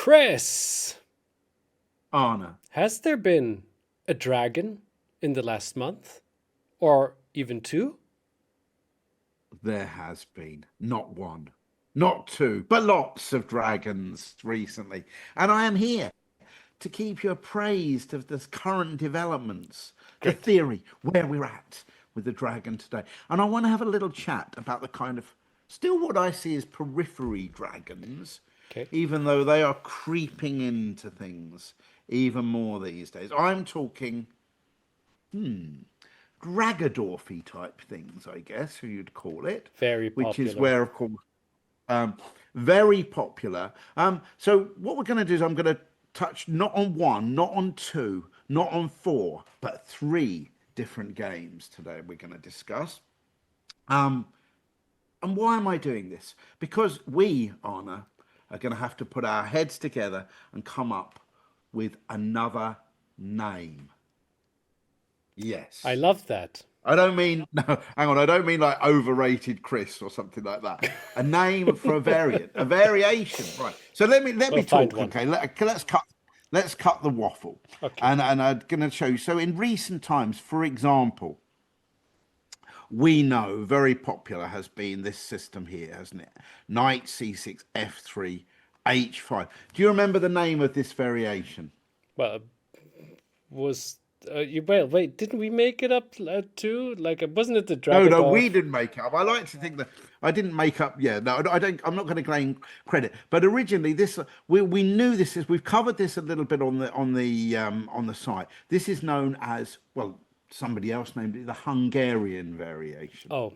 Chris, Arne, has there been a dragon in the last month? Or even two? there has been not one, not two, but lots of dragons recently. And I am here to keep you appraised of the current developments, the Great. theory, where we're at with the dragon today. And I want to have a little chat about the kind of still what I see as periphery dragons, Okay. even though they are creeping into things even more these days. I'm talking Dragadorfy type things, I guess, who you'd call it, Very which is popular. where, of course, um, very popular. So what we're going to do is I'm going to touch not on one, not on two, not on four, but three different games today we're going to discuss. Um, and why am I doing this? Because we, Anna, are going to have to put our heads together and come up with another name. I Yes. love that. I don't mean no, hang on. I don't mean like overrated Chris or something like that. A name for a variant, a variation, right? So let We'll me find talk. one. Okay, let's cut the waffle, Okay. and I'm going to show you. So in recent times, for example, we know very popular has been this system here, hasn't it? Knight c6, f3, h5. Do you remember the name of this variation? Well, was well, wait, didn't we make it up too? Like, wasn't it the No, no, Dragadorf? we didn't make it up. I like to think that I didn't make up. Yeah, no, I don't. I'm not going to claim credit. But originally, this we knew this is. We've covered this a little bit on the site. This is known as well. Somebody else named it the Hungarian variation. Oh,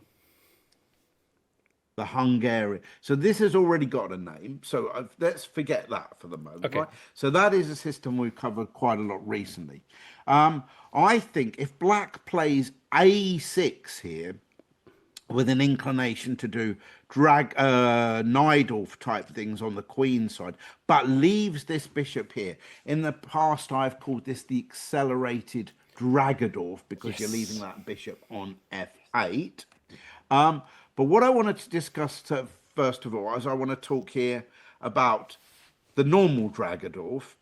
The Hungarian. So this has already got a name. So let's forget that for the moment, okay. right? So that is a system we've covered quite a lot recently. I think if Black plays A6 here, with an inclination to do Najdorf type things on the queen side, but leaves this bishop here. In the past, I've called this the accelerated Dragadorf because you're leaving Yes. that bishop on f8. Um, but what I wanted to discuss first of all is I want to talk here about the normal Dragadorf,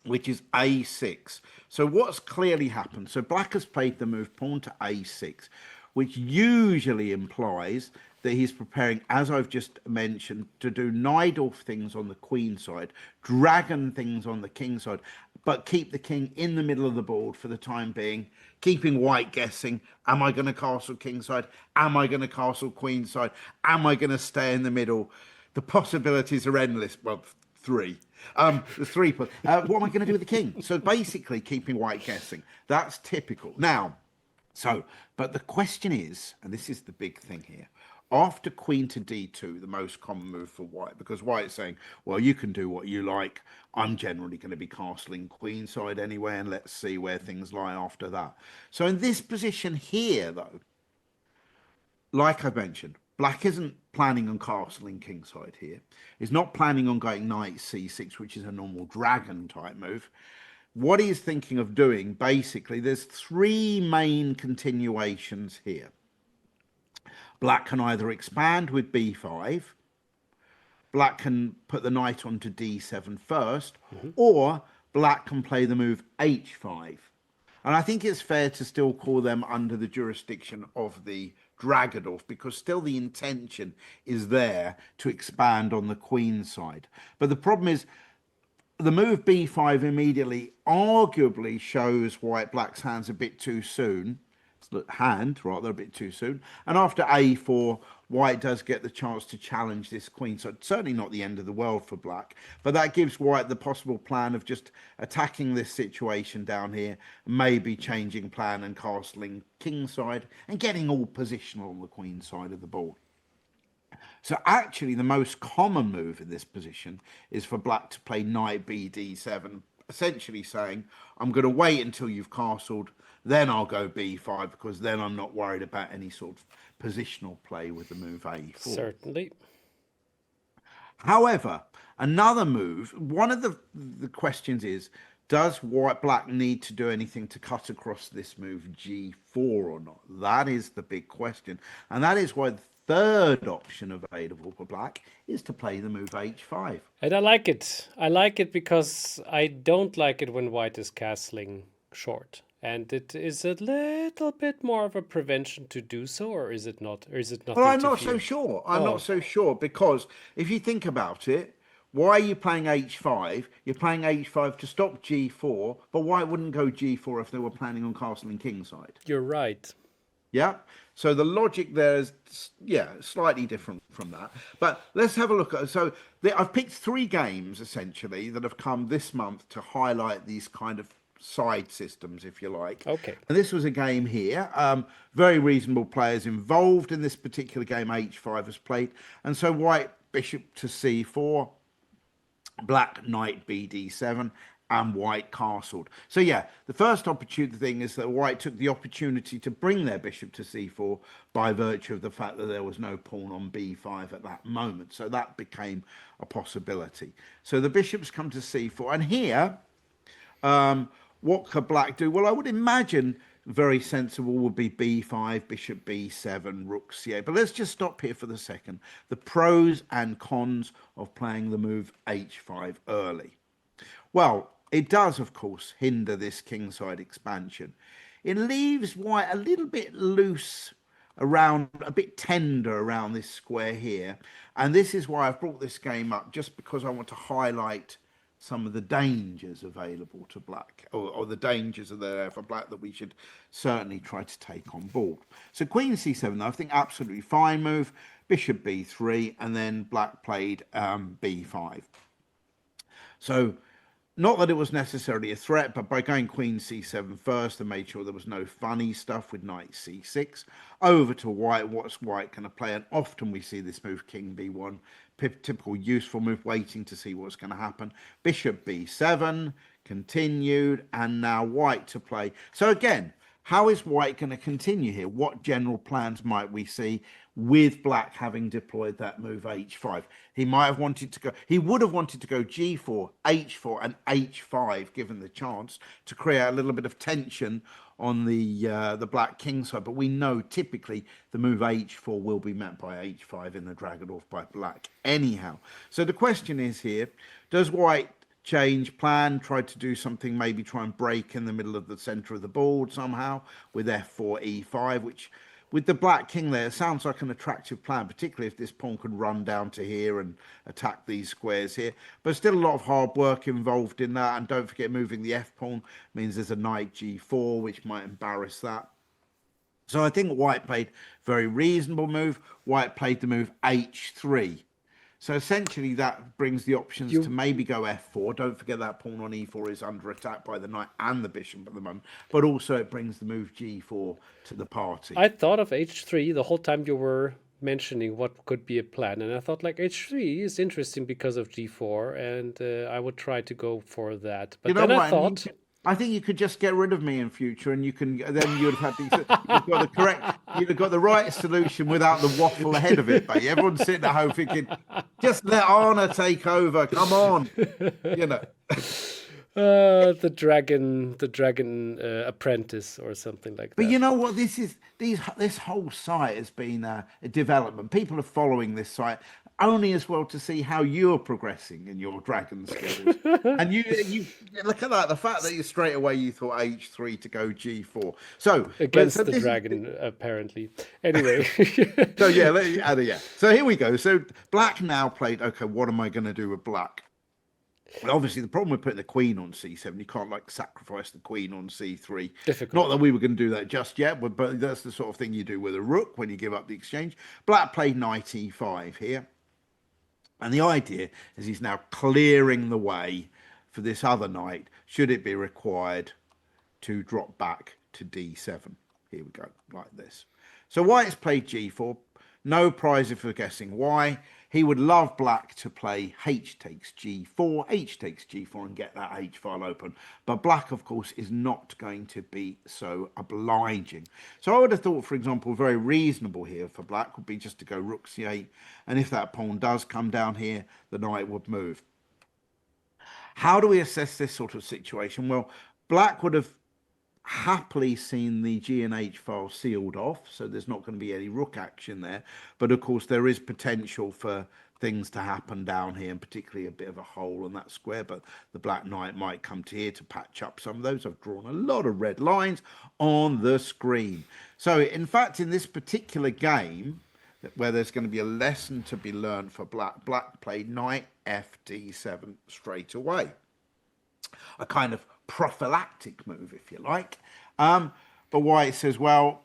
which is a6. So what's clearly happened? So black has played the move pawn to a6, which usually implies that he's preparing, as I've just mentioned, to do Najdorf things on the queen side, dragon things on the king side, but keep the king in the middle of the board for the time being, keeping white guessing, am I going to castle king side? Am I going to castle queen side? Am I going to stay in the middle? The possibilities are endless. Well, three. There's three. What am I going to do with the king? So basically, keeping white guessing. That's typical. Now, but the question is, and this is the big thing here, after queen to d2, the most common move for white, because white is saying, well, you can do what you like. I'm generally going to be castling queen side anyway, and let's see where things lie after that. So in this position here, though, like I mentioned, black isn't planning on castling kingside here. He's not planning on going knight c6, which is a normal dragon type move. What he's thinking of doing, basically, there's three main continuations here. Black can either expand with b5, black can put the knight onto d7 first, Hmm. or black can play the move h5. And I think it's fair to still call them under the jurisdiction of the Dragadorf because still the intention is there to expand on the queen side. But the problem is the move b5 immediately arguably shows white black's hands a bit too soon. Hand rather a bit too soon. And after a4, white does get the chance to challenge this queen. So it's certainly not the end of the world for black, but that gives white the possible plan of just attacking this situation down here, maybe changing plan and castling kingside and getting all positional on the queen side of the board. So actually, the most common move in this position is for black to play knight bd7, essentially saying, I'm going to wait until you've castled, then I'll go b5 because then I'm not worried about any sort of positional play with the move a4. Certainly. However, another move, one of the questions is, does white black need to do anything to cut across this move g4 or not? That is the big question. And that is why third option available for black is to play the move h5. And I like it. I like it because I don't like it when white is castling short. And it is a little bit more of a prevention to do so, or is it not? Or is it Well, nothing I'm to not so fear? sure. I'm Oh, not so sure because if you think about it, why are you playing h5? You're playing h5 to stop g4, but why wouldn't go g4 if they were planning on castling kingside? you're right. Yeah. So the logic there is, yeah, slightly different from that. But let's have a look at. So I've picked three games essentially that have come this month to highlight these kind of side systems, if you like. Okay. And this was a game here. Very reasonable players involved in this particular game. H5 was played, and so white bishop to c4, black knight bd7, and white castled. So yeah, the first opportunity thing is that white took the opportunity to bring their bishop to c4 by virtue of the fact that there was no pawn on b5 at that moment. So that became a possibility. So the bishops come to c4, and here, what could black do? Well, I would imagine very sensible would be b5, bishop b7, rook c8. But let's just stop here for the second. The pros and cons of playing the move h5 early. Well, it does, of course, hinder this kingside expansion. It leaves white a little bit loose around, a bit tender around this square here. And this is why I've brought this game up, just because I want to highlight some of the dangers available to black, or the dangers that are there for black that we should certainly try to take on board. So queen c7, though, I think absolutely fine move. Bishop b3, and then black played b5. So not that it was necessarily a threat, but by going queen c7 first, they made sure there was no funny stuff with knight c6. Over to white, what's white going to play? And often we see this move, king b1, typical useful move, waiting to see what's going to happen. Bishop b7, continued, and now white to play. So again, how is white going to continue here? What general plans might we see with black having deployed that move h5? He might have wanted to go, he would have wanted to go g4, h4, and h5, given the chance to create a little bit of tension on the black king side. But we know typically the move h4 will be met by h5 in the Dragadorf by black anyhow. So the question is here, does white change plan, try to do something, maybe try and break in the middle of the center of the board somehow with f4 e5, which with the black king there sounds like an attractive plan, particularly if this pawn could run down to here and attack these squares here. But still a lot of hard work involved in that, and don't forget moving the f pawn means there's a knight g4 which might embarrass that. So I think white played very reasonable move. White played the move h3. So essentially that brings the options to maybe go f4. Don't forget that pawn on e4 is under attack by the knight and the bishop at the moment. But also it brings the move g4 to the party. I thought of h3 the whole time you were mentioning what could be a plan. And I thought like h3 is interesting because of g4. And I would try to go for that. But then I thought... I think you could just get rid of me in future, and you can. Then you'd have had you've got the correct. You'd have got the right solution without the waffle ahead of it. But everyone's sitting at home thinking, just let Arne take over. Come on, you know. The dragon apprentice or something like that. But you know what? This whole site has been a development. People are following this site only as well to see how you're progressing in your dragon skills. And you look at that. The fact that you straight away you thought h3 to go g4. So against the dragon, apparently. Anyway. So yeah. So here we go. So black now played. Okay, what am I going to do with black? Well, obviously, the problem with putting the queen on c7, you can't like sacrifice the queen on c3. Difficult. Not that we were going to do that just yet, but that's the sort of thing you do with a rook when you give up the exchange. Black played knight e5 here. And the idea is he's now clearing the way for this other knight, should it be required to drop back to d7. Here we go, like this. So white's played g4. No prize for guessing why. He would love black to play h takes g4, h takes g4 and get that h file open. But black, of course, is not going to be so obliging. So I would have thought, for example, very reasonable here for black would be just to go rook c8. And if that pawn does come down here, the knight would move. How do we assess this sort of situation? Well, black would have happily seen the G and H file sealed off, so there's not going to be any rook action there. But of course, there is potential for things to happen down here, and particularly a bit of a hole in that square. But the black knight might come to here to patch up some of those. I've drawn a lot of red lines on the screen. So in fact, in this particular game, where there's going to be a lesson to be learned for black, black played knight fd7 straight away. A kind of prophylactic move, if you like. But White says, well,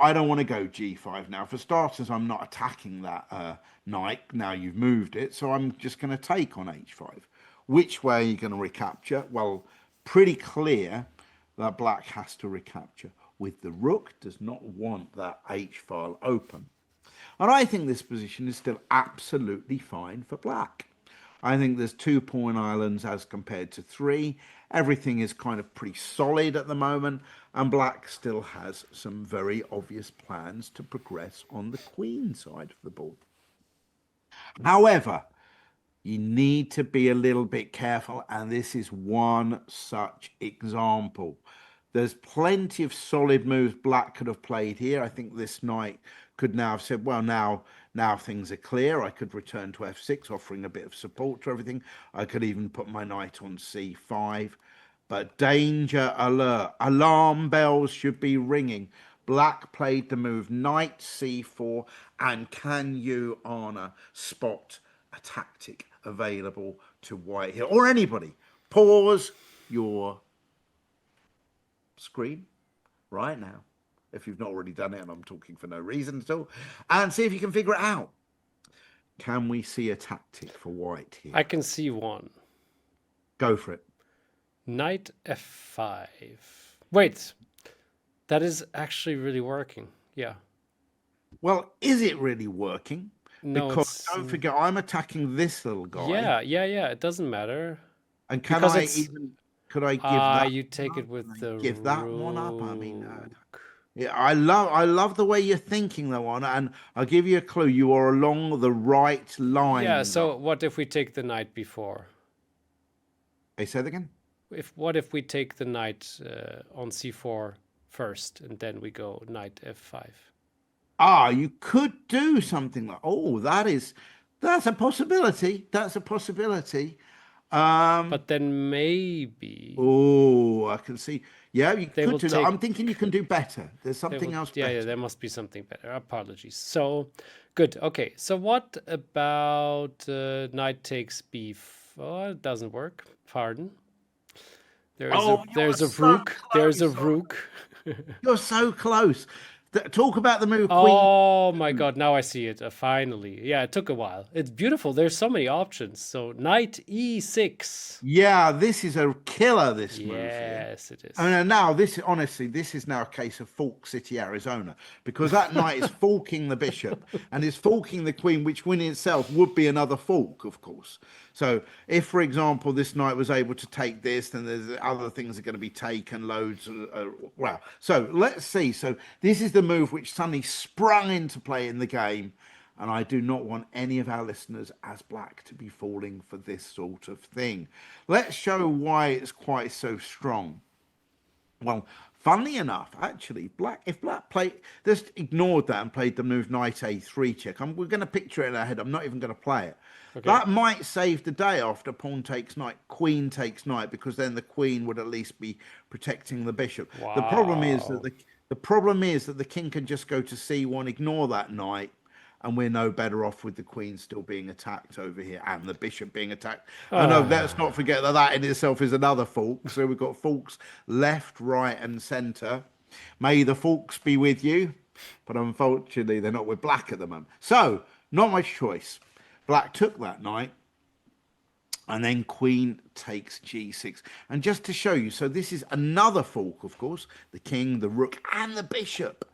I don't want to go g5 now. For starters, I'm not attacking that knight. Now you've moved it, so I'm just going to take on h5. Which way are you going to recapture? Well, pretty clear that black has to recapture. With the rook, does not want that h file open. And I think this position is still absolutely fine for black. I think there's 2 pawn islands as compared to 3. Everything is kind of pretty solid at the moment, and black still has some very obvious plans to progress on the queen side of the board. However, you need to be a little bit careful, and this is one such example. There's plenty of solid moves black could have played here. I think this knight could now have said, well, now things are clear. I could return to f6, offering a bit of support to everything. I could even put my knight on c5. But danger alert. Alarm bells should be ringing. Black played the move knight c4. And can you, Arne, spot a tactic available to white here? Or anybody. Pause your screen right now, if you've not already done it, and I'm talking for no reason at all, and see if you can figure it out. Can we see a tactic for white here? I can see one. Go for it. Knight f5. Wait, that is actually really working. Yeah. Well, is it really working? No, because don't forget, I'm attacking this little guy. Yeah. It doesn't matter. And could I give that? You take it with the give that one up. I mean, yeah, I love the way you're thinking, though, Arne, and I'll give you a clue. You are along the right line. Yeah. So what if we take the knight before? Hey, say that again. What if we take the knight on c4 first, and then we go knight f5? You could do something like. Oh, that's a possibility. That's a possibility. But then maybe. Oh, I can see. Yeah, you could do that. I'm thinking you can do better. There's something else better. Yeah, there must be something better. Apologies. So, good. Okay. So what about knight takes b4? Oh, it doesn't work. Pardon. There's a rook. There's a rook. You're so close. Talk about the move queen. Oh my god, now I see it. Finally. Yeah, it took a while. It's beautiful. There's so many options. So knight e6. Yeah, this is a killer, this move. Yes, it is. And now this is now a case of Fork City, Arizona, because that knight is forking the bishop and is forking the queen, which in itself would be another fork, of course. So if, for example, this knight was able to take this, then there's other things that are going to be taken, loads. Well, so let's see. So this is the move which suddenly sprung into play in the game. And I do not want any of our listeners as black to be falling for this sort of thing. Let's show why it's quite so strong. Well, funnily enough, actually, if black played, just ignored that and played the move knight a3 check. We're going to picture it in our head. I'm not even going to play it. Okay. That might save the day after pawn takes knight, queen takes knight, because then the queen would at least be protecting the bishop. Wow. The problem is that the king can just go to c1, ignore that knight, and we're no better off with the queen still being attacked over here and the bishop being attacked. I know, let's not forget that in itself is another fork. So we've got forks left, right, and centre. May the forks be with you, but unfortunately they're not with black at the moment. So not much choice. Black took that knight, and then queen takes g6. And just to show you, so this is another fork, of course, the king, the rook, and the bishop.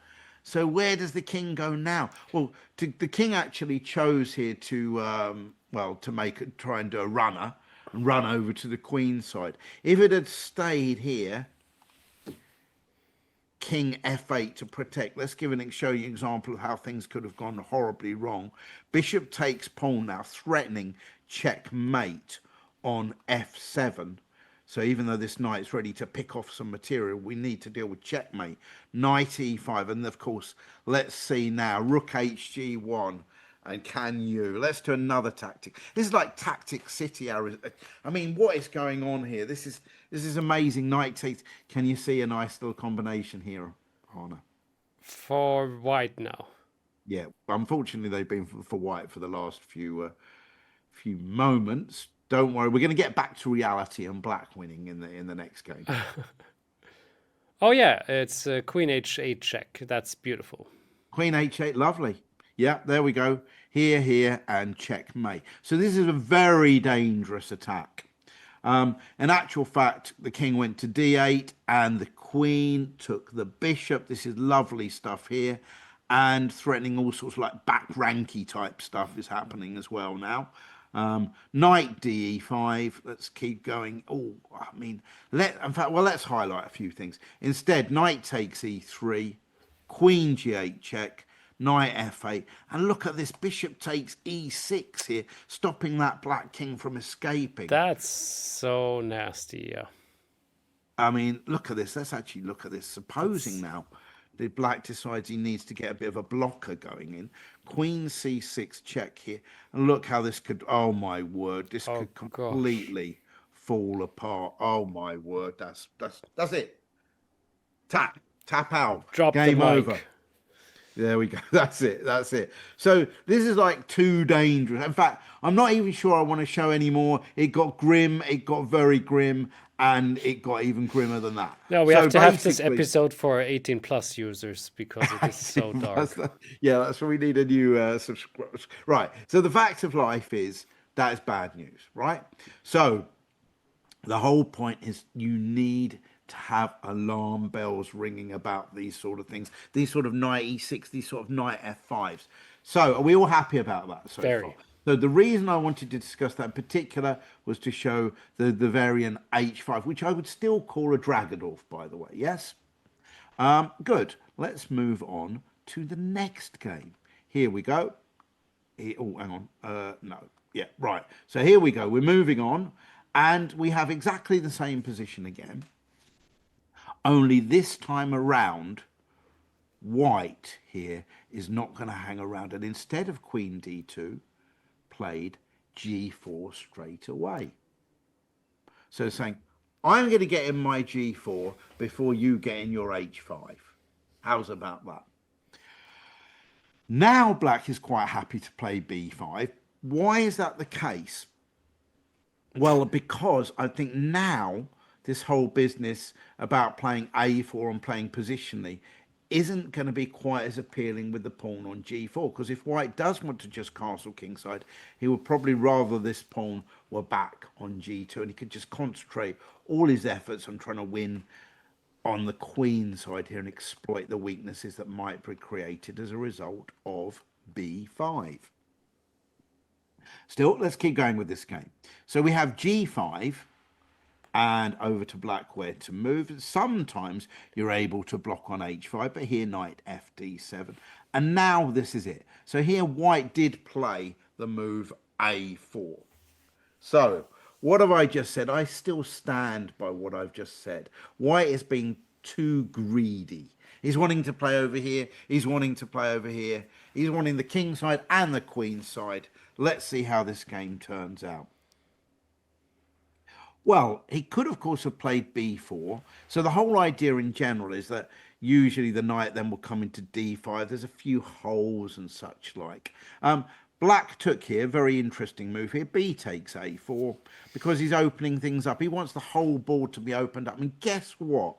So where does the king go now? Well, the king actually chose here to, try and do a runner and run over to the queen side. If it had stayed here, king f8 to protect. Let's show you an example of how things could have gone horribly wrong. Bishop takes pawn now, threatening checkmate on f7. So even though this knight's ready to pick off some material, we need to deal with checkmate. Knight e5, and of course, let's see now, rook hg1. And can you? Let's do another tactic. This is like Tactic City. I mean, what is going on here? This is amazing. Knight takes. Can you see a nice little combination here, Arne? For white now. Yeah. Unfortunately, they've been for white for the last few moments. Don't worry, we're going to get back to reality and black winning in the next game. Oh yeah, it's queen h8 check. That's beautiful. Queen h8, lovely. Yeah, there we go. Here, and checkmate. So this is a very dangerous attack. In actual fact, the king went to d8 and the queen took the bishop. This is lovely stuff here. And threatening all sorts of like back ranky type stuff is happening as well now. Knight de5. Let's keep going. Oh, I mean, let's highlight a few things. Instead, knight takes e3, queen g8 check, knight f8, and look at this, bishop takes e6 here, stopping that black king from escaping. That's so nasty, yeah. I mean, look at this. Let's actually look at this. Supposing now the black decides he needs to get a bit of a blocker going in. Queen c6 check here. And look how this could, oh my word, this could completely fall apart. Oh my word, that's it. Tap out. Drop Game the mic. over. There we go. That's it. So this is like too dangerous. In fact, I'm not even sure I want to show anymore. It got grim. It got very grim. And it got even grimmer than that. No, we have to have this episode for 18 plus users because it is so dark. That's why we need a new subscriber. Right. So the fact of life is that is bad news, right? So the whole point is you need to have alarm bells ringing about these sort of things, these sort of knight e6, these sort of knight f5s. So are we all happy about that so far? So the reason I wanted to discuss that in particular was to show the variant h5, which I would still call a Dragadorf, by the way. Yes? Good. Let's move on to the next game. Here we go. Oh, hang on. No. Yeah, right. So here we go. We're moving on. And we have exactly the same position again. Only this time around, white here is not going to hang around. And instead of queen d2, played g4 straight away. So saying, I'm going to get in my g4 before you get in your h5. How's about that? Now black is quite happy to play b5. Why is that the case? Well, because I think now this whole business about playing a4 and playing positionally isn't going to be quite as appealing with the pawn on g4, because if white does want to just castle kingside, he would probably rather this pawn were back on g2 and he could just concentrate all his efforts on trying to win on the queen side here and exploit the weaknesses that might be created as a result of b5. Still, let's keep going with this game. So we have g5 and over to black where to move. Sometimes you're able to block on h5, but here knight fd7. And now this is it. So here white did play the move a4. So what have I just said? I still stand by what I've just said. White is being too greedy. He's wanting to play over here. He's wanting to play over here. He's wanting the king side and the queen side. Let's see how this game turns out. Well, he could, of course, have played b4. So the whole idea in general is that usually the knight then will come into d5. There's a few holes and such like. Black took here, very interesting move here. B takes a4 because he's opening things up. He wants the whole board to be opened up. And guess what?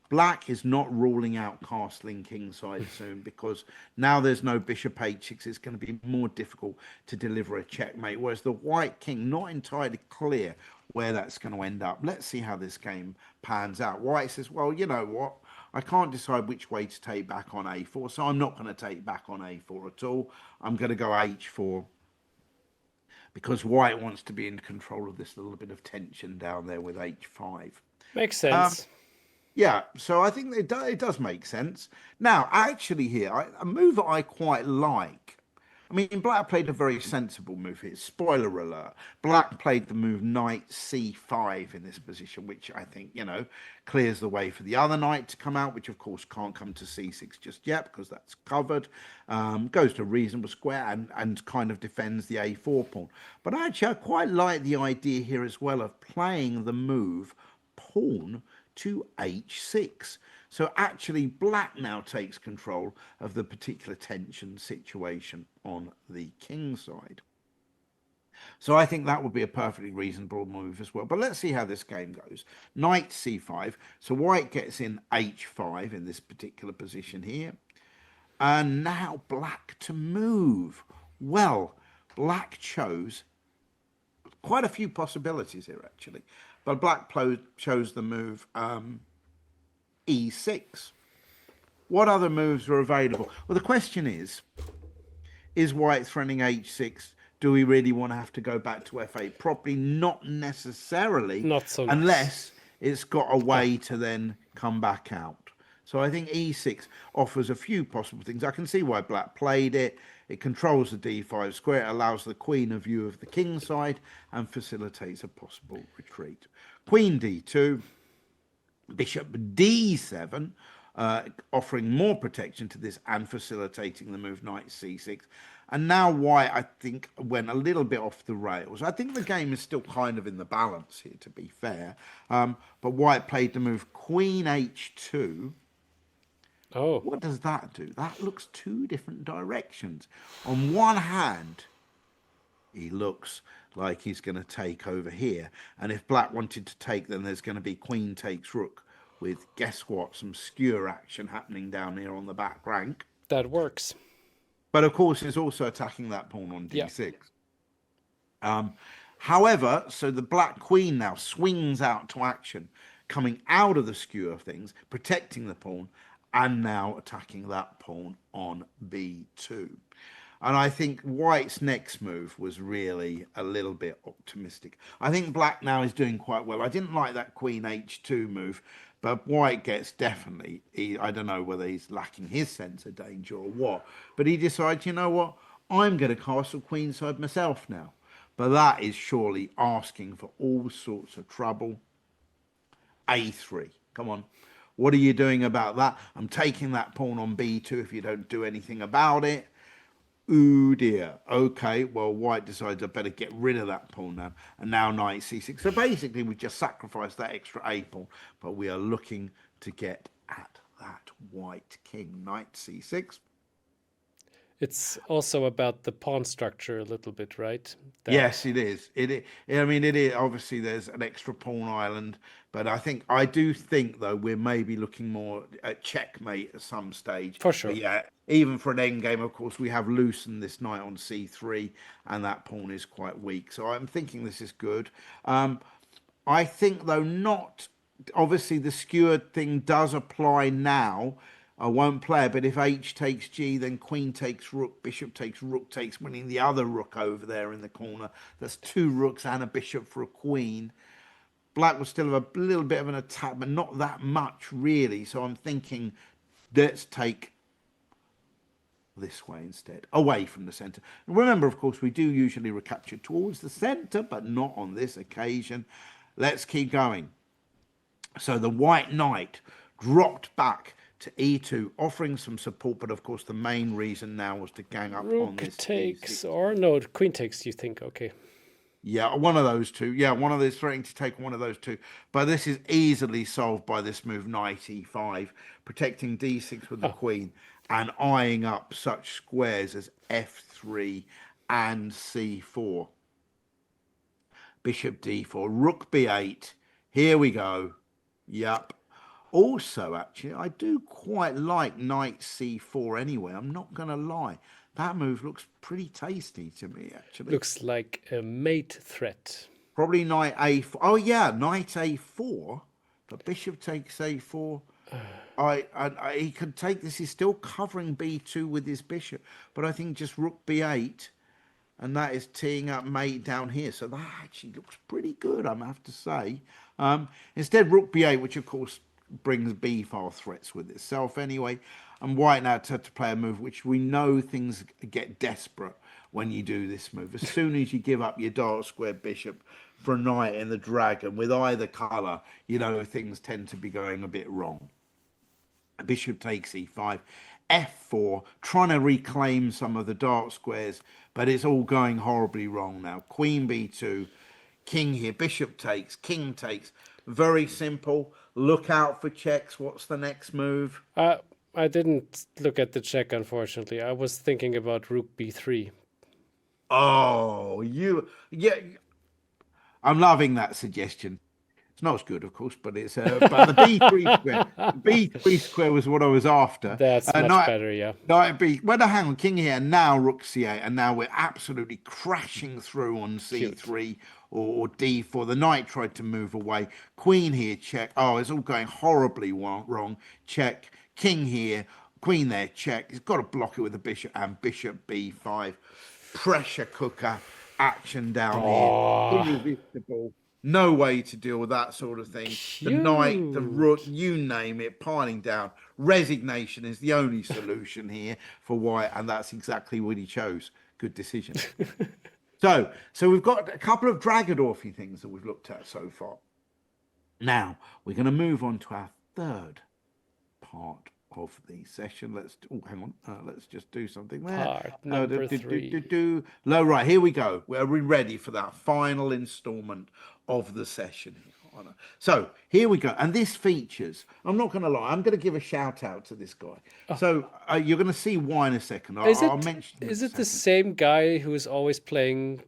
Black is not ruling out castling kingside soon because now there's no bishop h6. It's going to be more difficult to deliver a checkmate. Whereas the white king, not entirely clear where that's going to end up. Let's see how this game pans out. White says, well, you know what? I can't decide which way to take back on a4, so I'm not going to take back on a4 at all. I'm going to go h4 because white wants to be in control of this little bit of tension down there with h5. Makes sense. Yeah, so I think it does make sense. Now, actually here, a move that I quite like, I mean, black played a very sensible move here. Spoiler alert. Black played the move knight c5 in this position, which I think, clears the way for the other knight to come out, which of course can't come to c6 just yet because that's covered. Goes to a reasonable square and kind of defends the a4 pawn. But actually, I quite like the idea here as well of playing the move pawn to h6. So actually, black now takes control of the particular tension situation on the king side. So I think that would be a perfectly reasonable move as well. But let's see how this game goes. Knight c5. So white gets in h5 in this particular position here. And now black to move. Well, black chose quite a few possibilities here, actually. But black chose the move e6. What other moves are available? Well, the question is white threatening h6? Do we really want to have to go back to f8? Probably not necessarily, Not so nice. unless it's got a way to then come back out. So I think e6 offers a few possible things. I can see why black played it. It controls the d5 square. It allows the queen a view of the king side and facilitates a possible retreat. Queen d2, bishop d7, offering more protection to this and facilitating the move knight c6. And now white, I think, went a little bit off the rails. I think the game is still kind of in the balance here, to be fair. But white played the move queen h2. Oh, What does that do? That looks two different directions. On one hand, he looks like he's going to take over here. And if black wanted to take, then there's going to be queen takes rook with, guess what, some skewer action happening down here on the back rank. that works. But of course, it's also attacking that pawn on d6. Yeah. However, so the black queen now swings out to action, coming out of the skewer of things, protecting the pawn, and now attacking that pawn on b2. And I think white's next move was really a little bit optimistic. I think black now is doing quite well. I didn't like that queen h2 move, but white gets definitely, I don't know whether he's lacking his sense of danger or what, but he decides, you know what, I'm going to castle queenside myself now. But that is surely asking for all sorts of trouble. a3, come on. What are you doing about that? I'm taking that pawn on b2 if you don't do anything about it. Ooh dear. Okay, well, white decides I better get rid of that pawn now. And now knight c6. So basically, we just sacrificed that extra a pawn, but we are looking to get at that white king. Knight c6. It's also about the pawn structure a little bit, right? Yes, it is. I mean, it is. Obviously, there's an extra pawn island, but I do think though we're maybe looking more at checkmate at some stage. For sure. But yeah, even for an end game, of course, we have loosened this knight on c3, and that pawn is quite weak. So I'm thinking this is good. I think though not. Obviously, the skewered thing does apply now. I won't play it, but if h takes g, then queen takes rook, bishop takes, winning the other rook over there in the corner. That's two rooks and a bishop for a queen. Black will still have a little bit of an attack, but not that much, really. So I'm thinking, let's take this way instead, away from the centre. Remember, of course, we do usually recapture towards the centre, but not on this occasion. Let's keep going. So the white knight dropped back to e2, offering some support, but of course the main reason now was to gang up on Rook this takes, e6. or no, queen takes, you think? Okay. Yeah, one of those two. Yeah, one of those threatening to take one of those two. But this is easily solved by this move, knight e5, protecting d6 with the queen and eyeing up such squares as f3 and c4. Bishop d4, rook b8. Here we go. Yep. Also, actually, I do quite like knight c4 anyway. I'm not going to lie. That move looks pretty tasty to me, actually. Looks like a mate threat. Probably knight a4. Oh, yeah, knight a4. But bishop takes a4. He could take this. He's still covering b2 with his bishop. But I think just rook b8. And that is teeing up mate down here. So that actually looks pretty good, I have to say. Instead, rook b8, which, of course, brings b file threats with itself anyway. And white now had to play a move which we know things get desperate when you do this move. As soon as you give up your dark square bishop for a knight in the dragon with either colour, things tend to be going a bit wrong. Bishop takes e5, f4, trying to reclaim some of the dark squares, but it's all going horribly wrong now. Queen b2, king here, bishop takes, king takes. Very simple. Look out for checks. What's the next move? I didn't look at the check, unfortunately. I was thinking about rook b3. Oh, yeah. I'm loving that suggestion. It's not as good, of course, but it's but the b3 square. B3 square was what I was after. That's much better, yeah. Knight b. Well, hang on, king here, and now rook c8, and now we're absolutely crashing through on c3 or d4. The knight tried to move away. Queen here, check. Oh, it's all going horribly wrong. Check. King here, queen there, check. He's got to block it with the bishop and bishop b5. Pressure cooker action down here. Irresistible. No way to deal with that sort of thing. The knight, the rook, you name it, piling down. Resignation is the only solution here for white, and that's exactly what he chose. Good decision. So we've got a couple of Dragadorfy things that we've looked at so far. Now we're going to move on to our third part of the session. Hang on. Let's just do something there. Part number 3. Right, here we go. Are we ready for that final installment of the session? So here we go. And this features, I'm not going to lie, I'm going to give a shout out to this guy. So you're going to see why in a second. I'll mention it. Is it the same guy who is always playing?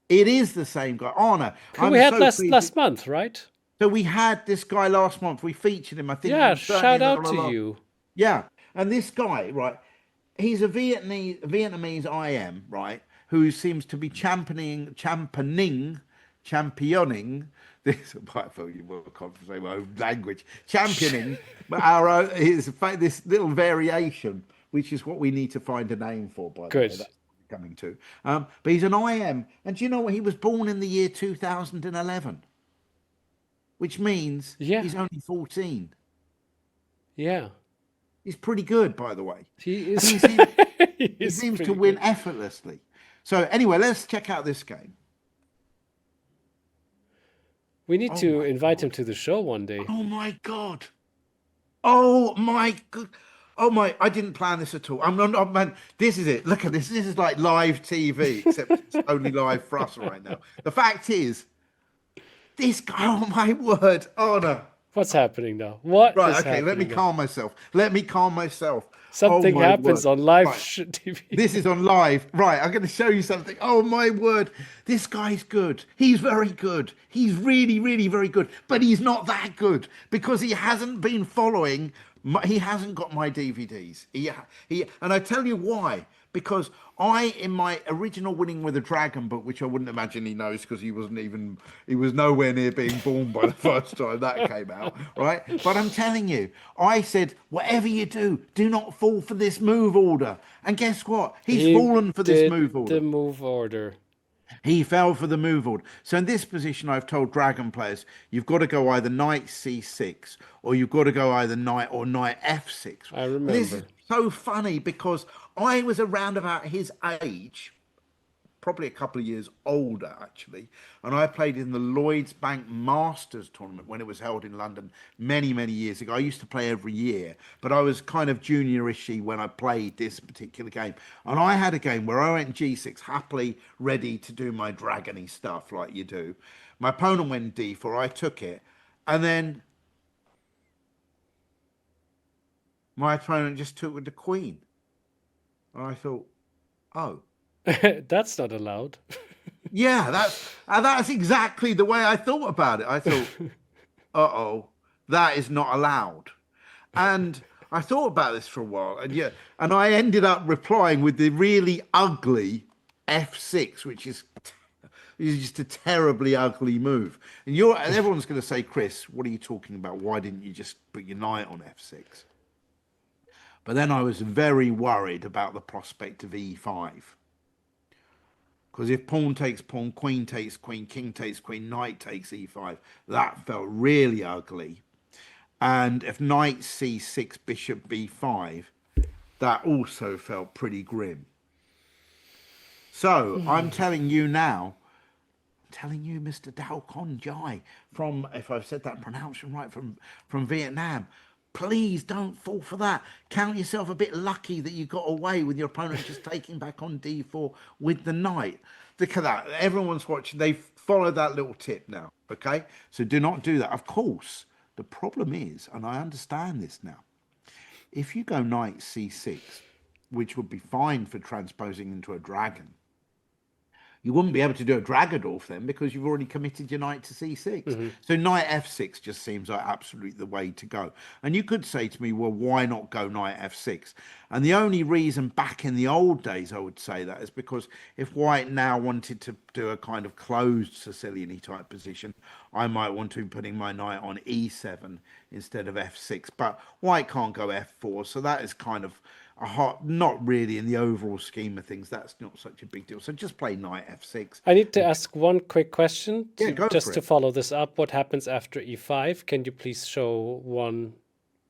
It is the same guy. Arne. Who we had last month, right? So we had this guy last month. We featured him. I think. Yeah, shout out to you. Yeah, and this guy, right? He's a Vietnamese IM, right? Who seems to be championing this. I feel you will say my own language. Championing this little variation, which is what we need to find a name for. By the way, that's coming to. But he's an IM, and do you know what? He was born in the year 2011. Which means he's only 14. Yeah. He's pretty good, by the way. He is. He seems to win effortlessly. So anyway, let's check out this game. We need to invite him to the show one day. Oh my God. Oh my God. Oh my, I didn't plan this at all. I'm not, man, this is it. Look at this. This is like live TV, except it's only live for us right now. The fact is, this guy, oh my word, Arne. What's happening now? What? Right, okay, let me calm myself. Something happens on live TV. This is on live. Right, I'm going to show you something. Oh my word. This guy's good. He's very good. He's really, really very good. But he's not that good because he hasn't been following. He hasn't got my DVDs. And I tell you why. Because in my original Winning with a Dragon book, which I wouldn't imagine he knows because he was nowhere near being born by the first time that came out, right? But I'm telling you, I said, whatever you do not fall for this move order. And guess what? He's fallen for this move order. The move order. He fell for the move order. So in this position, I've told Dragon players, you've got to go either knight c6 or you've got to go either knight f6. I remember. This is so funny because I was around about his age, probably a couple of years older, actually. And I played in the Lloyds Bank Masters tournament when it was held in London many, many years ago. I used to play every year, but I was kind of junior-ishy when I played this particular game. And I had a game where I went g6, happily ready to do my dragony stuff like you do. My opponent went d4, I took it. And then my opponent just took with the queen. And I thought, oh. That's not allowed. Yeah, that's exactly the way I thought about it. I thought, uh-oh, that is not allowed. And I thought about this for a while, and I ended up replying with the really ugly f6, which is just a terribly ugly move. And everyone's going to say, Chris, what are you talking about? Why didn't you just put your knight on f6? But then I was very worried about the prospect of e5. Because if pawn takes pawn, queen takes queen, king takes queen, knight takes e5, that felt really ugly. And if knight c6, bishop b5, that also felt pretty grim. So I'm telling you now, telling you, Mr. Dao Con Jai, from, if I've said that pronouncement right, from Vietnam, please don't fall for that. Count yourself a bit lucky that you got away with your opponent just taking back on d4 with the knight. Look at that. Everyone's watching. They follow that little tip now. Okay, so do not do that. Of course, the problem is, and I understand this now, if you go knight c6, which would be fine for transposing into a dragon, you wouldn't be able to do a Dragadorf then because you've already committed your knight to c6. So knight f6 just seems like absolutely the way to go. And you could say to me, well, why not go knight f6? And the only reason back in the old days I would say that is because if white now wanted to do a kind of closed Sicilian type position, I might want to be putting my knight on e7 instead of f6. But white can't go f4, so that is kind of not really in the overall scheme of things. That's not such a big deal. So just play knight f6. I need to ask one quick question Yeah, go just for to it. follow this up. What happens after e5? Can you please show one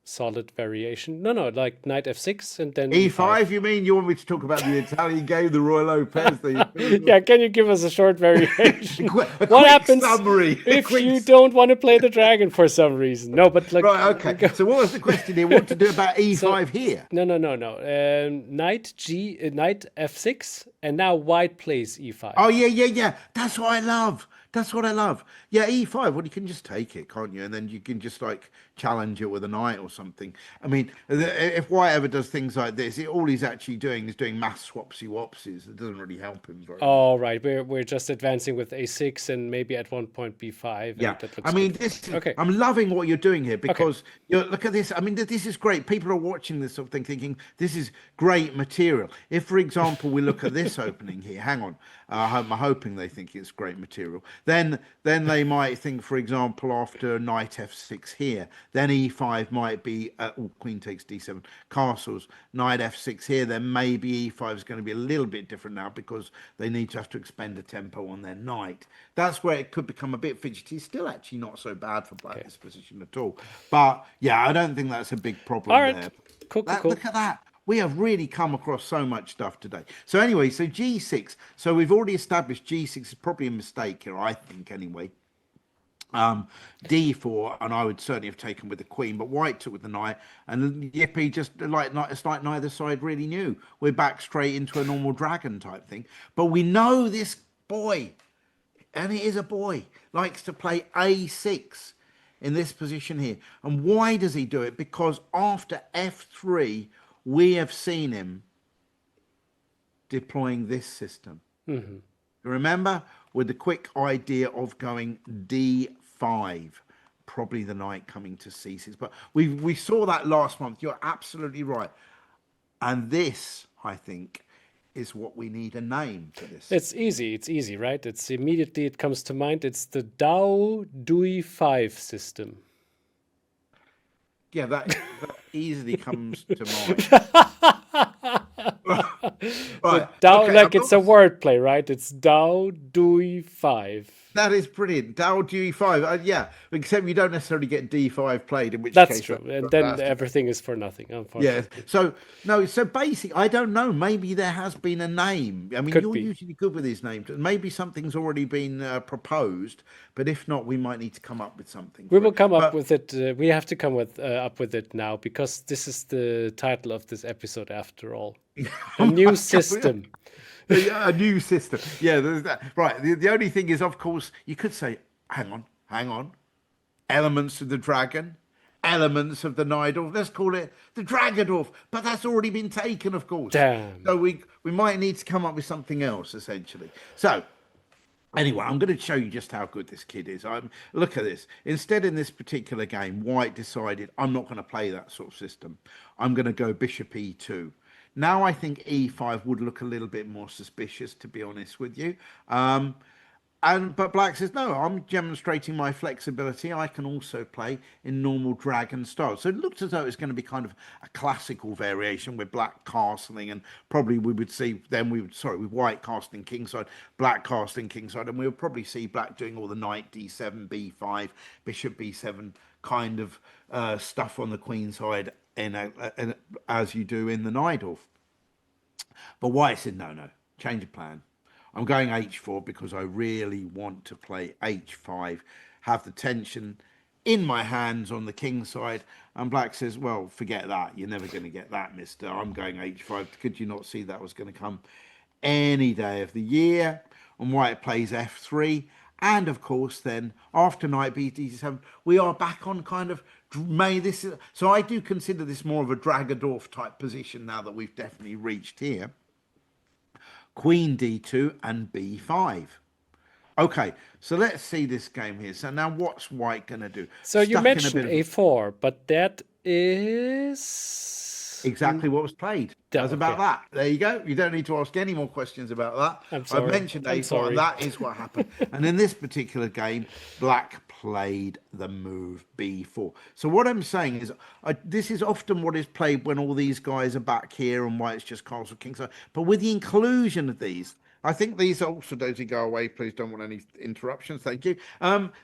solid variation? No, like knight f6 and then E5, you mean? You want me to talk about the Italian game, the Roy Lopez? Yeah, can you give us a short variation? A What quick happens summary. if you don't want to play the dragon for some reason? No, but like Right, okay. So what was the question here? What to do about E5 here? no. Knight knight f6, and now white plays e5. Oh, yeah. That's what I love. That's what I love. Yeah, E5. Well, you can just take it, can't you? And then you can just like challenge it with a knight or something. I mean, if White ever does things like this, all he's actually doing is doing mass swapsy wopsies. It doesn't really help him very much. Oh, right. We're just advancing with a6 and maybe at one point b5. Yeah, And that I looks mean, good. this. Okay. I'm loving what you're doing here because look at this. I mean, this is great. People are watching this sort of thing, thinking this is great material. If, for example, we look at this opening here, hang on, I'm hoping they think it's great material. Then they might think, for example, after knight f6 here, then e5 might be queen takes d7, castles, knight f6 here. Then maybe e5 is going to be a little bit different now because they need to have to expend a tempo on their knight. That's where it could become a bit fidgety. Still, actually, not so bad for black this position at all. But yeah, I don't think that's a big problem All right. there. Cool. Look at that. We have really come across so much stuff today. So anyway, so g6. So we've already established g6 is probably a mistake here, I think, anyway. D4, and I would certainly have taken with the queen, but white took with the knight, and yippee, just like it's like neither side really knew. We're back straight into a normal dragon type thing. But we know this boy, and it is a boy, likes to play a6 in this position here. And why does he do it? Because after f3, we have seen him deploying this system. Remember, with the quick idea of going d5, probably the knight coming to c6. But we saw that last month. You're absolutely right. And this, I think, is what we need a name for this. It's easy, right? It's immediately it comes to mind. It's the Dao Dui 5 system. Yeah, that easily comes to mind. Right. Dao, Okay, like it's a wordplay, right? It's Dao Dui 5. That is brilliant. Dao d5. Yeah, except you don't necessarily get d5 played, in which That's case... true. And then everything is for nothing, Yeah. unfortunately. So, no, so basically, I don't know. Maybe there has been a name. I mean, Could you're be. usually good with these names. Maybe something's already been proposed, but if not, we might need to come up with something. We will come up with it. We have to come up with it now because this is the title of this episode after all. A new system. A new system. Yeah, there's that. Right. The only thing is, of course, you could say, hang on. Elements of the dragon, elements of the Najdorf. Let's call it the Dragadorf. But that's already been taken, of course. Damn. So we might need to come up with something else, essentially. So anyway, I'm going to show you just how good this kid is. Look at this. Instead, in this particular game, White decided, I'm not going to play that sort of system. I'm going to go bishop e2. Now I think e5 would look a little bit more suspicious, to be honest with you. But Black says, no, I'm demonstrating my flexibility. I can also play in normal dragon style. So it looked as though it's going to be kind of a classical variation with Black castling, and probably we would see then with White casting kingside, Black casting kingside, and we would probably see Black doing all the knight d7, b5, bishop b7 kind of stuff on the queen side as you do in the Najdorf. But White said, no, no, change of plan. I'm going h4 because I really want to play h5, have the tension in my hands on the king side. And Black says, well, forget that. You're never going to get that, mister. I'm going h5. Could you not see that was going to come any day of the year? And White plays f3. And of course, then after knight b7, we are back on kind of so I do consider this more of a Dragadorf type position now that we've definitely reached here. Queen d2 and b5. Okay, so let's see this game here. So now what's White going to do? So you mentioned a4, but that is exactly what was played. That was about okay. that. There you go. You don't need to ask any more questions about that. I'm sorry. I've mentioned a4, and that is what happened. And in this particular game, Black played the move b4. So what I'm saying is, this is often what is played when all these guys are back here and White's just castle kingside. But with the inclusion of these, I think these also, Dozy, go away. Please don't want any interruptions. Thank you.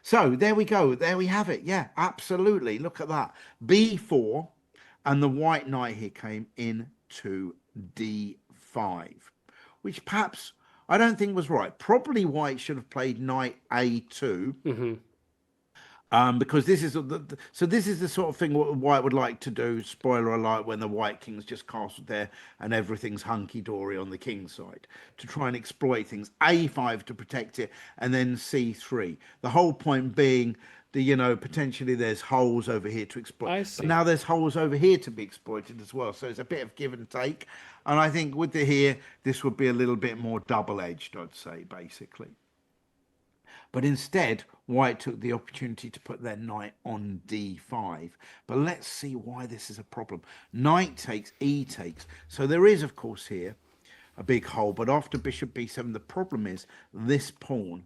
So there we go. There we have it. Yeah, absolutely. Look at that. b4. And the white knight here came into d5, which perhaps I don't think was right. Probably White should have played knight a2, because this is this is the sort of thing what White would like to do. Spoiler alert: when the White king's just castled there and everything's hunky dory on the king's side, to try and exploit things. a5 to protect it, and then c3. The whole point being, potentially there's holes over here to exploit. I see. But now there's holes over here to be exploited as well. So it's a bit of give and take. And I think with the here, this would be a little bit more double-edged, I'd say, basically. But instead, White took the opportunity to put their knight on d5. But let's see why this is a problem. Knight takes, e takes. So there is, of course, here a big hole. But after bishop b7, the problem is this pawn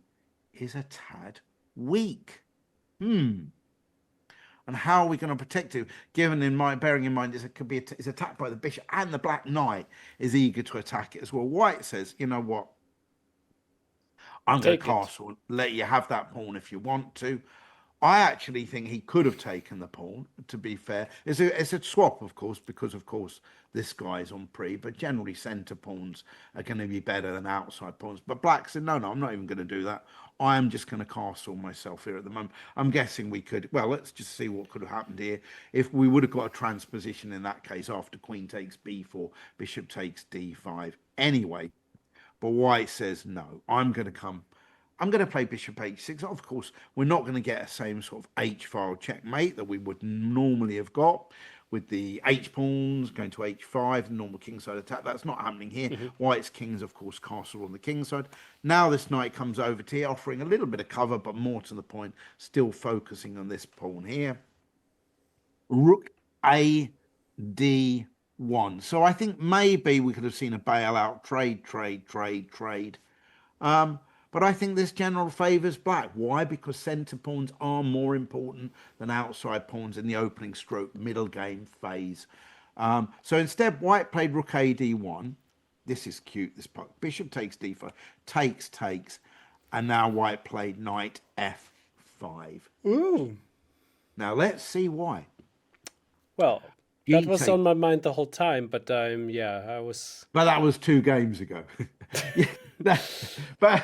is a tad weak. And how are we going to protect it? Bearing in mind, it could be it's attacked by the bishop, and the black knight is eager to attack it as well. White says, you know what? I'm going to castle, let you have that pawn if you want to. I actually think he could have taken the pawn, to be fair. It's a swap, of course, because, of course, this guy's on pre. But generally, centre pawns are going to be better than outside pawns. But Black said, no, I'm not even going to do that. I am just going to castle myself here at the moment. I'm guessing we could. Well, let's just see what could have happened here. If we would have got a transposition in that case after queen takes b4, bishop takes d5 anyway. But White says, no, I'm going to play bishop h6. Of course, we're not going to get a same sort of h-file checkmate that we would normally have got with the h-pawns going to h5, the normal kingside attack. That's not happening here. White's king's, of course, castle on the kingside. Now this knight comes over to here, offering a little bit of cover, but more to the point, still focusing on this pawn here. Rook a d1. So I think maybe we could have seen a bailout, trade. But I think this general favours Black. Why? Because centre pawns are more important than outside pawns in the opening stroke middle game phase. So instead, White played rook a d1. This is cute, this puck. Bishop takes d5, takes, and now White played knight f5. Ooh. Now let's see why. Well, that was on my mind the whole time, but I was. But that was 2 games ago. but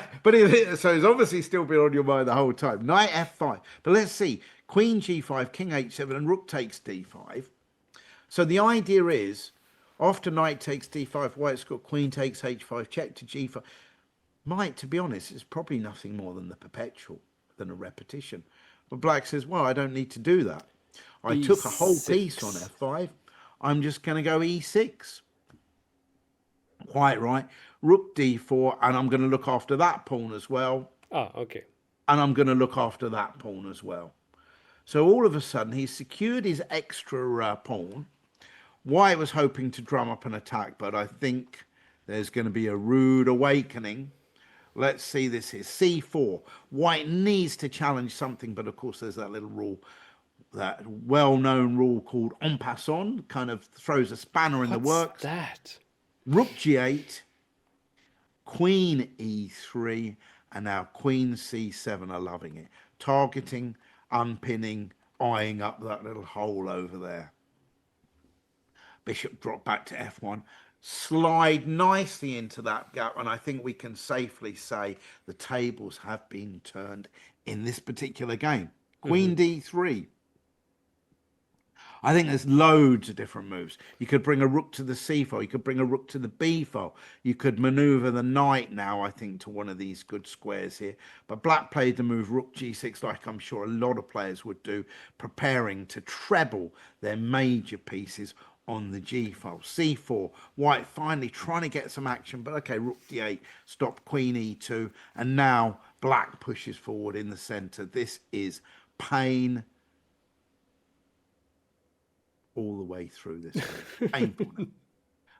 so it's obviously still been on your mind the whole time. Knight f5. But let's see. Queen g5, king h7, and rook takes d5. So the idea is, after knight takes d5, White's got queen takes h5, check to g5. Might, to be honest, it's probably nothing more than the perpetual, than a repetition. But Black says, well, I don't need to do that. I took a whole piece on f5. I'm just going to go e6. Quite right. Rook d4, and I'm going to look after that pawn as well. Oh, okay. And I'm going to look after that pawn as well. So all of a sudden, he's secured his extra pawn. White was hoping to drum up an attack, but I think there's going to be a rude awakening Let's see this here. C4. White needs to challenge something, but of course there's that little rule, that well-known rule called en passant, kind of throws a spanner in the What's works. that? Rook G8, Queen E3, and now Queen C7 are loving it. Targeting, unpinning, eyeing up that little hole over there. Bishop drop back to F1. Slide nicely into that gap, and I think we can safely say the tables have been turned in this particular game. Queen D3. I think there's loads of different moves. You could bring a rook to the C file. You could bring a rook to the B file. You could maneuver the knight now, I think, to one of these good squares here. But black played the move rook G6, like I'm sure a lot of players would do, preparing to treble their major pieces on the G file. C4, white finally trying to get some action, but okay, rook D8, stop Queen E2, and now black pushes forward in the center. This is pain all the way through this game. Painful.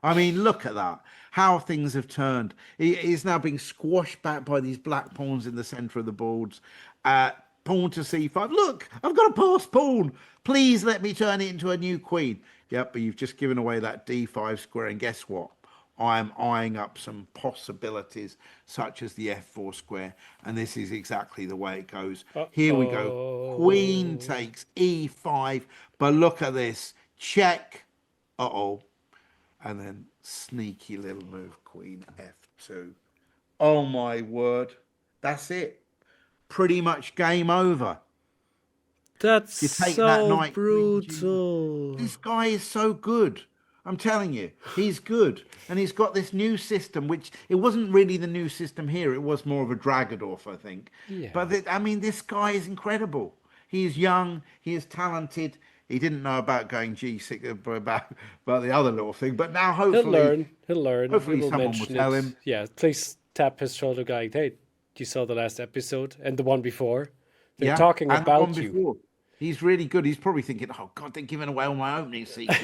I mean, look at that. How things have turned. He is now being squashed back by these black pawns in the center of the boards. Pawn to C5. Look, I've got a passed pawn. Please let me turn it into a new queen. Yep, but you've just given away that D5 square. And guess what? I am eyeing up some possibilities such as the F4 square. And this is exactly the way it goes. Here we go. Queen takes E5. But look at this. Check. Uh-oh. And then sneaky little move, Queen F2. Oh, my word. That's it. Pretty much game over. That's You take so that knight, brutal. this guy is so good. I'm telling you, he's good. And he's got this new system, which it wasn't really the new system here. It was more of a Dragadorf, I think. Yeah. But I mean, this guy is incredible. He is young. He is talented. He didn't know about going G6, about the other little thing. But now hopefully... He'll learn. Hopefully We will someone will mention tell it. him. Yeah, please tap his shoulder going, hey, you saw the last episode and the one before. They're talking and the about one you. before. He's really good. He's probably thinking, oh, God, they're giving away all my opening secrets.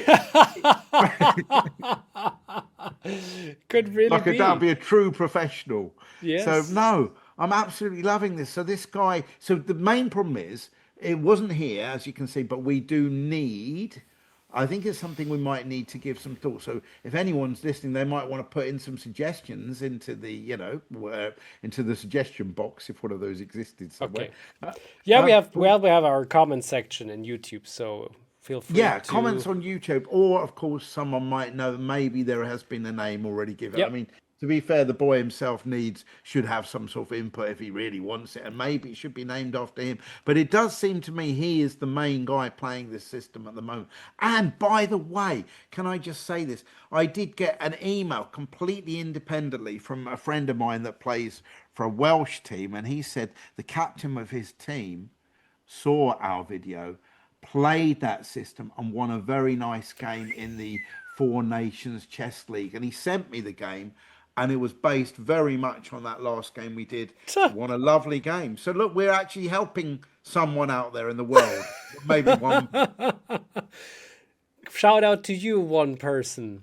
Could really Like be. that'd be a true professional. Yes. So, no, I'm absolutely loving this. So this guy, so the main problem is, it wasn't here, as you can see, but we do need... I think it's something we might need to give some thought. So if anyone's listening, they might want to put in some suggestions into the, into the suggestion box if one of those existed somewhere. Okay. Yeah, we have our comment section in YouTube, so feel free to... comments on YouTube, or of course someone might know maybe there has been a name already given. Yep. I mean, to be fair, the boy himself should have some sort of input if he really wants it, and maybe it should be named after him. But it does seem to me he is the main guy playing this system at the moment. And by the way, can I just say this? I did get an email completely independently from a friend of mine that plays for a Welsh team, and he said the captain of his team saw our video, played that system, and won a very nice game in the Four Nations Chess League. And he sent me the game. And it was based very much on that last game we did. Won a lovely game. So look, we're actually helping someone out there in the world. Maybe one. Shout out to you, one person.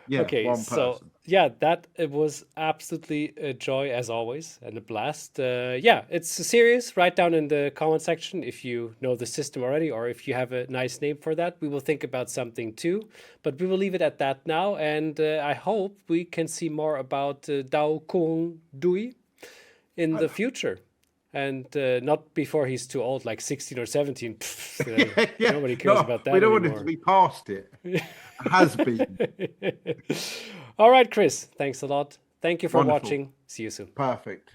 Yeah, okay, one person. Yeah, it was absolutely a joy as always and a blast. Yeah, it's serious. Write down in the comment section if you know the system already or if you have a nice name for that. We will think about something too, but we will leave it at that now. And I hope we can see more about Dao Kung Dui in the future. And not before he's too old, like 16 or 17. Pfft, nobody cares about that We don't anymore. want it to be past it. Has been. All right, Chris. Thanks a lot. Thank you for Wonderful. watching. See you soon. Perfect.